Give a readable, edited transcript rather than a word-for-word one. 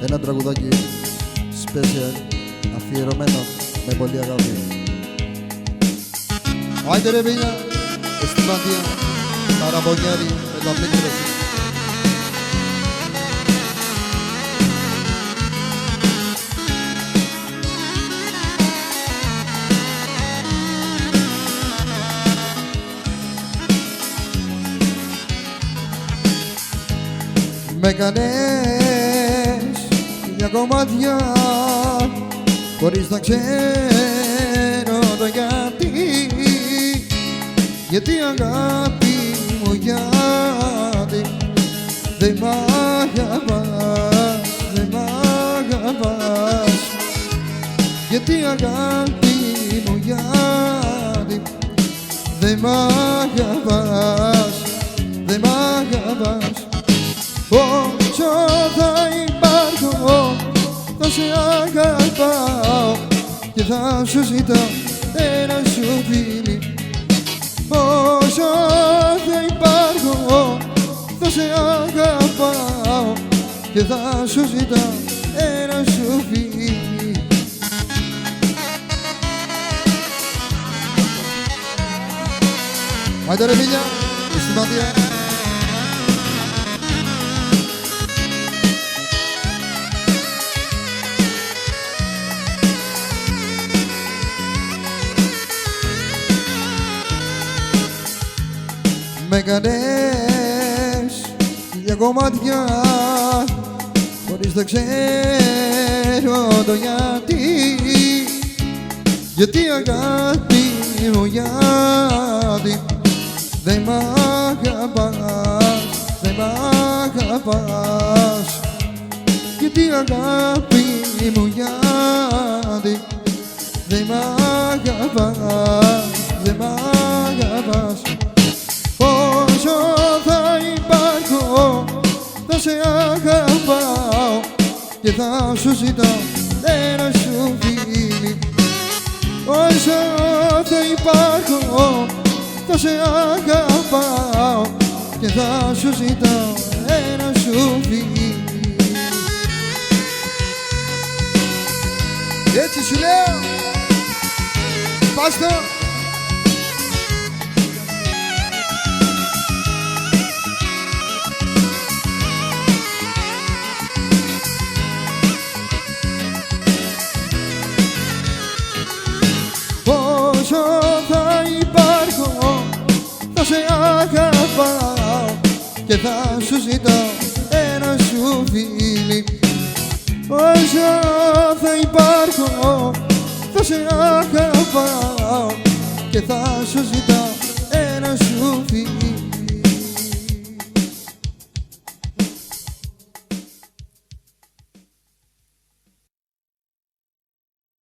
Ένα τραγουδάκι special, αφιερωμένο με πολύ αγάπη. Άιντε ρε Βίνια, στη Μαντία, Καραμπονιάρη, με τα πίκρες. Με κάνες μια κομμάτια χωρίς να ξέρω το γιατί. Γιατί αγάπη μου, γιατί δεν μ' αγαπάς, δεν μ' αγαπάς. Γιατί αγάπη μου, γιατί δεν μ' αγαπάς, δεν μ' αγαπάς. Όσο θα υπάρχω, θα σε αγαπάω και θα σου ζητάω ένα σου φίλι. Όσο θα υπάρχω, θα σε αγαπάω και θα σου ζητάω ένα σου φίλι. Άιντε ρε Μίλια, στη Μαντία. Με κάνες για κομμάτια χωρίς να ξέρω το γιατί. Γιατί αγάπη μου, γιατί δεν μ' αγαπάς, δεν μ' αγαπάς. Γιατί αγάπη μου, γιατί δεν μ' αγαπάς, δεν μ' αγαπάς. Όσο θα υπάρχω, θα σε αγαπάω και θα σου ζητάω ένα σου φίλι. Όσο θα υπάρχω, θα σε αγαπάω και θα σου ζητάω ένα σου φίλι. Έτσι σου λέω, σπάστο. Όσο θα υπάρχω, θα σε αγαπάω και θα σου ζητάω ένα σου φίλι. Όσο θα υπάρχω, θα σε αγαπάω και θα σου ζητάω ένα σου φίλι.